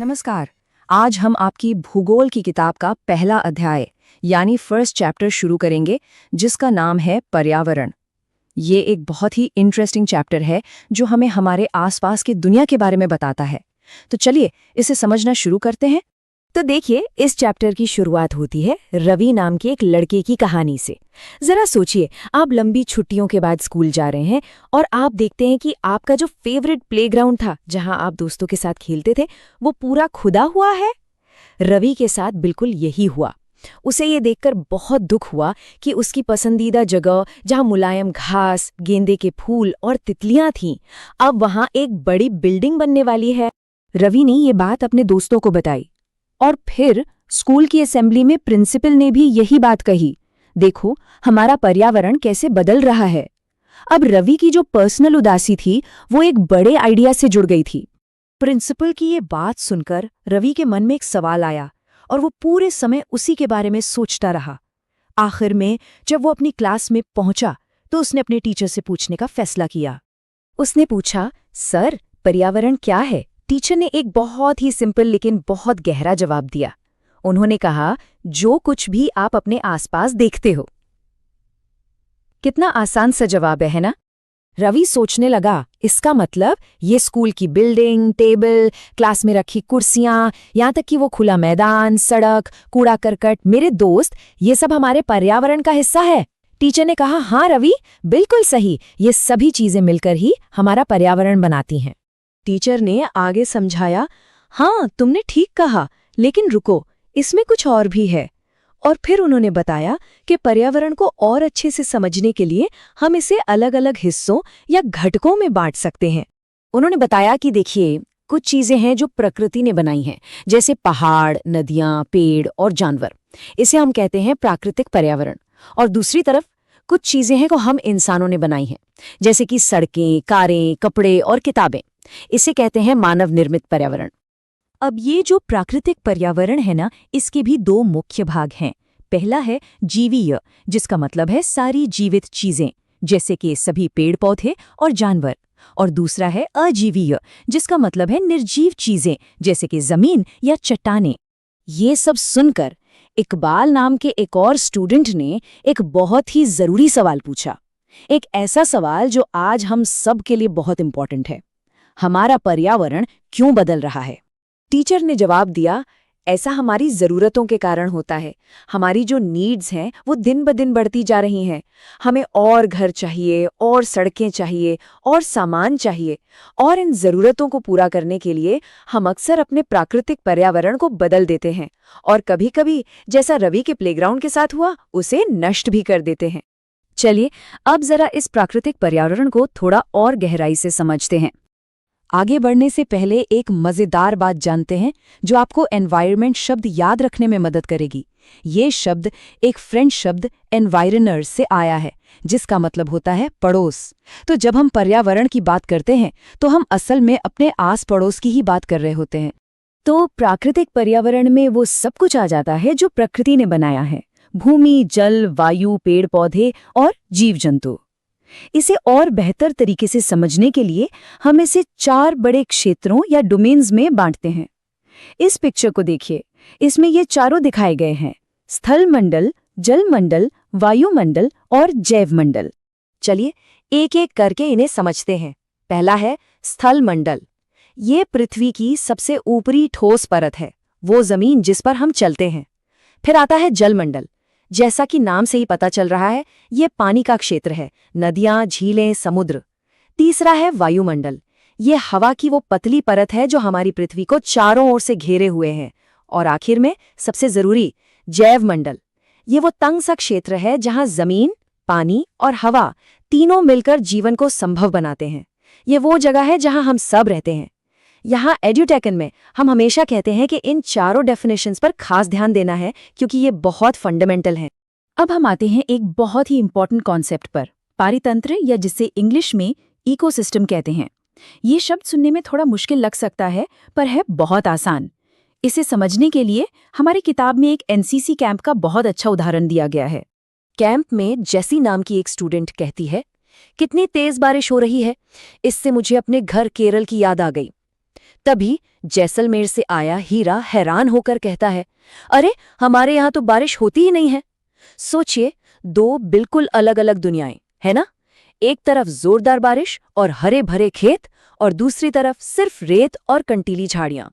नमस्कार। आज हम आपकी भूगोल की किताब का पहला अध्याय यानी फर्स्ट चैप्टर शुरू करेंगे, जिसका नाम है पर्यावरण। ये एक बहुत ही इंटरेस्टिंग चैप्टर है जो हमें हमारे आसपास की दुनिया के बारे में बताता है। तो चलिए इसे समझना शुरू करते हैं। तो देखिए, इस चैप्टर की शुरुआत होती है रवि नाम के एक लड़के की कहानी से। जरा सोचिए, आप लंबी छुट्टियों के बाद स्कूल जा रहे हैं और आप देखते हैं कि आपका जो फेवरेट प्लेग्राउंड था, जहां आप दोस्तों के साथ खेलते थे, वो पूरा खुदा हुआ है। रवि के साथ बिल्कुल यही हुआ। उसे ये देखकर बहुत दुख हुआ कि उसकी पसंदीदा जगह, जहां मुलायम घास, गेंदे के फूल और तितलियां थीं, अब वहां एक बड़ी बिल्डिंग बनने वाली है। रवि ने ये बात अपने दोस्तों को बताई और फिर स्कूल की असेंबली में प्रिंसिपल ने भी यही बात कही। देखो, हमारा पर्यावरण कैसे बदल रहा है। अब रवि की जो पर्सनल उदासी थी, वो एक बड़े आइडिया से जुड़ गई थी। प्रिंसिपल की ये बात सुनकर रवि के मन में एक सवाल आया और वो पूरे समय उसी के बारे में सोचता रहा। आखिर में जब वो अपनी क्लास में पहुंचा तो उसने अपने टीचर से पूछने का फैसला किया। उसने पूछा, सर, पर्यावरण क्या है? टीचर ने एक बहुत ही सिंपल लेकिन बहुत गहरा जवाब दिया। उन्होंने कहा, जो कुछ भी आप अपने आसपास देखते हो। कितना आसान सा जवाब है ना? रवि सोचने लगा, इसका मतलब ये स्कूल की बिल्डिंग, टेबल, क्लास में रखी कुर्सियां, यहाँ तक कि वो खुला मैदान, सड़क, कूड़ा करकट, मेरे दोस्त, ये सब हमारे पर्यावरण का हिस्सा है। टीचर ने कहा, हाँ रवि, बिल्कुल सही, ये सभी चीजें मिलकर ही हमारा पर्यावरण बनाती हैं। टीचर ने आगे समझाया, हाँ तुमने ठीक कहा, लेकिन रुको, इसमें कुछ और भी है। और फिर उन्होंने बताया कि पर्यावरण को और अच्छे से समझने के लिए हम इसे अलग अलग हिस्सों या घटकों में बांट सकते हैं। उन्होंने बताया कि देखिए, कुछ चीजें हैं जो प्रकृति ने बनाई हैं, जैसे पहाड़, नदियां, पेड़ और जानवर। इसे हम कहते हैं प्राकृतिक पर्यावरण। और दूसरी तरफ कुछ चीजें हैं जो हम इंसानों ने बनाई हैं, जैसे कि सड़कें, कारें, कपड़े और किताबें। इसे कहते हैं मानव निर्मित पर्यावरण। अब ये जो प्राकृतिक पर्यावरण है ना, इसके भी दो मुख्य भाग हैं। पहला है जीवीय, जिसका मतलब है सारी जीवित चीजें, जैसे कि सभी पेड़ पौधे और जानवर। और दूसरा है अजीवीय, जिसका मतलब है निर्जीव चीजें, जैसे कि जमीन या चट्टानें। ये सब सुनकर इकबाल नाम के एक और स्टूडेंट ने एक बहुत ही जरूरी सवाल पूछा। एक ऐसा सवाल जो आज हम सब के लिए बहुत इंपॉर्टेंट है। हमारा पर्यावरण क्यों बदल रहा है? टीचर ने जवाब दिया, ऐसा हमारी ज़रूरतों के कारण होता है। हमारी जो नीड्स हैं वो दिन ब दिन बढ़ती जा रही हैं। हमें और घर चाहिए, और सड़कें चाहिए, और सामान चाहिए। और इन ज़रूरतों को पूरा करने के लिए हम अक्सर अपने प्राकृतिक पर्यावरण को बदल देते हैं, और कभी-कभी, जैसा रवि के प्लेग्राउंड के साथ हुआ, उसे नष्ट भी कर देते हैं। चलिए अब जरा इस प्राकृतिक पर्यावरण को थोड़ा और गहराई से समझते हैं। आगे बढ़ने से पहले एक मज़ेदार बात जानते हैं जो आपको एनवायरनमेंट शब्द याद रखने में मदद करेगी। ये शब्द एक फ्रेंच शब्द एनवायरनर से आया है, जिसका मतलब होता है पड़ोस। तो जब हम पर्यावरण की बात करते हैं तो हम असल में अपने आस पड़ोस की ही बात कर रहे होते हैं। तो प्राकृतिक पर्यावरण में वो सब कुछ आ जाता है जो प्रकृति ने बनाया है: भूमि, जल, वायु, पेड़ पौधे और जीव जंतु। इसे और बेहतर तरीके से समझने के लिए हम इसे 4 बड़े क्षेत्रों या डोमेन्स में बांटते हैं। इस पिक्चर को देखिए, इसमें ये चारों दिखाए गए हैं: स्थल मंडल, जल मंडल, वायुमंडल और जैव मंडल। चलिए एक एक करके इन्हें समझते हैं। पहला है स्थल मंडल। ये पृथ्वी की सबसे ऊपरी ठोस परत है, वो जमीन जिस पर हम चलते हैं। फिर आता है जल मंडल। जैसा कि नाम से ही पता चल रहा है, ये पानी का क्षेत्र है, नदियां, झीलें, समुद्र। तीसरा है वायुमंडल। ये हवा की वो पतली परत है जो हमारी पृथ्वी को चारों ओर से घेरे हुए है। और आखिर में सबसे जरूरी, जैव मंडल। ये वो तंग सा क्षेत्र है जहां जमीन, पानी और हवा तीनों मिलकर जीवन को संभव बनाते हैं। ये वो जगह है जहां हम सब रहते हैं। यहाँ एड्यूटेकन में हम हमेशा कहते हैं कि इन चारों डेफिनेशंस पर खास ध्यान देना है, क्योंकि ये बहुत फंडामेंटल हैं। अब हम आते हैं एक बहुत ही इंपॉर्टेंट कॉन्सेप्ट पर, पारितंत्र, या जिसे इंग्लिश में इकोसिस्टम कहते हैं। ये शब्द सुनने में थोड़ा मुश्किल लग सकता है, पर है बहुत आसान। इसे समझने के लिए हमारी किताब में एक एनसीसी कैंप का बहुत अच्छा उदाहरण दिया गया है। कैंप में जेसी नाम की एक स्टूडेंट कहती है, कितनी तेज बारिश हो रही है, इससे मुझे अपने घर केरल की याद आ गई। तभी जैसलमेर से आया हीरा हैरान होकर कहता है, अरे हमारे यहाँ तो बारिश होती ही नहीं है। सोचिए, दो बिल्कुल अलग अलग दुनियाएं, है ना? एक तरफ जोरदार बारिश और हरे भरे खेत, और दूसरी तरफ सिर्फ रेत और कंटीली झाड़ियां।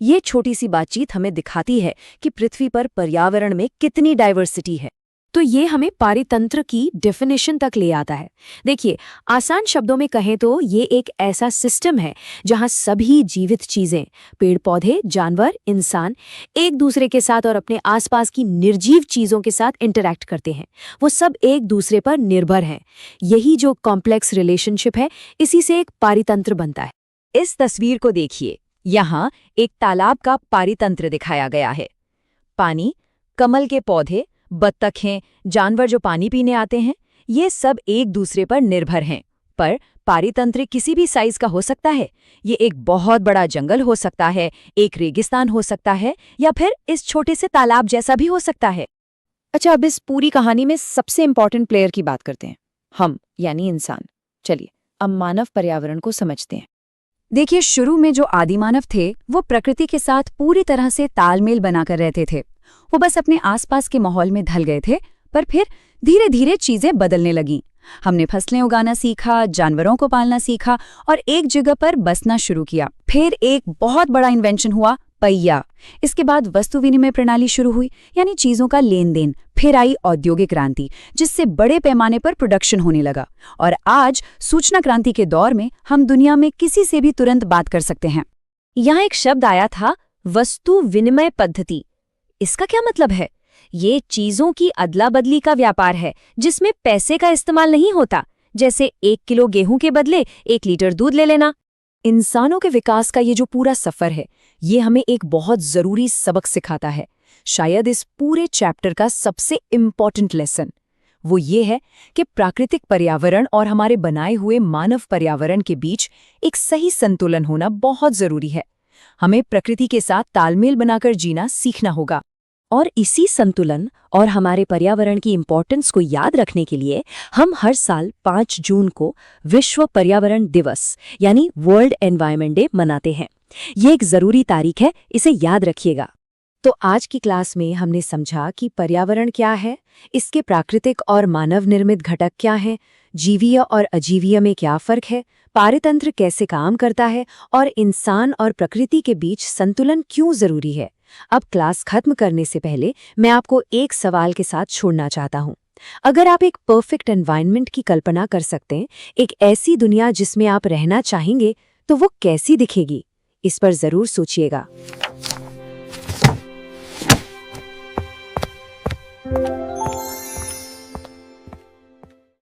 ये छोटी सी बातचीत हमें दिखाती है कि पृथ्वी पर पर्यावरण में कितनी डाइवर्सिटी है। तो ये हमें पारितंत्र की डेफिनेशन तक ले आता है। देखिए, आसान शब्दों में कहें तो ये एक ऐसा सिस्टम है जहां सभी जीवित चीजें, पेड़ पौधे, जानवर, इंसान एक दूसरे के साथ और अपने आसपास की निर्जीव चीजों के साथ इंटरैक्ट करते हैं। वो सब एक दूसरे पर निर्भर हैं। यही जो कॉम्प्लेक्स रिलेशनशिप है, इसी से एक पारितंत्र बनता है। इस तस्वीर को देखिए, यहाँ एक तालाब का पारितंत्र दिखाया गया है। पानी, कमल के पौधे, बत्तखें, जानवर जो पानी पीने आते हैं, ये सब एक दूसरे पर निर्भर हैं। पर पारितंत्र किसी भी साइज का हो सकता है। ये एक बहुत बड़ा जंगल हो सकता है, एक रेगिस्तान हो सकता है, या फिर इस छोटे से तालाब जैसा भी हो सकता है। अच्छा, अब इस पूरी कहानी में सबसे इंपॉर्टेंट प्लेयर की बात करते हैं, हम यानी इंसान। चलिए अब मानव पर्यावरण को समझते हैं। देखिए, शुरू में जो आदिमानव थे वो प्रकृति के साथ पूरी तरह से तालमेल बनाकर रहते थे। वो बस अपने आसपास के माहौल में ढल गए थे, पर फिर धीरे धीरे चीजें बदलने लगीं। हमने फसलें उगाना सीखा, जानवरों को पालना सीखा और एक जगह पर बसना शुरू किया। फिर एक बहुत बड़ा इन्वेंशन हुआ, पहिया। इसके बाद वस्तु विनिमय प्रणाली शुरू हुई, यानी चीजों का लेन देन। फिर आई औद्योगिक क्रांति, जिससे बड़े पैमाने पर प्रोडक्शन होने लगा। और आज सूचना क्रांति के दौर में हम दुनिया में किसी से भी तुरंत बात कर सकते हैं। यहाँ एक शब्द आया था, वस्तु विनिमय पद्धति। इसका क्या मतलब है? ये चीजों की अदला बदली का व्यापार है, जिसमें पैसे का इस्तेमाल नहीं होता, जैसे 1 किलो गेहूं के बदले 1 लीटर दूध ले लेना। इंसानों के विकास का ये जो पूरा सफर है, ये हमें एक बहुत जरूरी सबक सिखाता है। शायद इस पूरे चैप्टर का सबसे इम्पॉर्टेंट लेसन वो ये है कि प्राकृतिक पर्यावरण और हमारे बनाए हुए मानव पर्यावरण के बीच एक सही संतुलन होना बहुत जरूरी है। हमें प्रकृति के साथ तालमेल बनाकर जीना सीखना होगा। और इसी संतुलन और हमारे पर्यावरण की इम्पोर्टेंस को याद रखने के लिए हम हर साल 5 जून को विश्व पर्यावरण दिवस यानी वर्ल्ड एनवायरनमेंट डे मनाते हैं। ये एक जरूरी तारीख है, इसे याद रखिएगा। तो आज की क्लास में हमने समझा कि पर्यावरण क्या है, इसके प्राकृतिक और मानव निर्मित घटक क्या हैं, जीवीय और अजीवीय में क्या फर्क है, पारितंत्र कैसे काम करता है और इंसान और प्रकृति के बीच संतुलन क्यों जरूरी है। अब क्लास खत्म करने से पहले मैं आपको एक सवाल के साथ छोड़ना चाहता हूँ। अगर आप एक परफेक्ट एनवायरनमेंट की कल्पना कर सकते हैं, एक ऐसी दुनिया जिसमें आप रहना चाहेंगे, तो वो कैसी दिखेगी? इस पर जरूर सोचिएगा।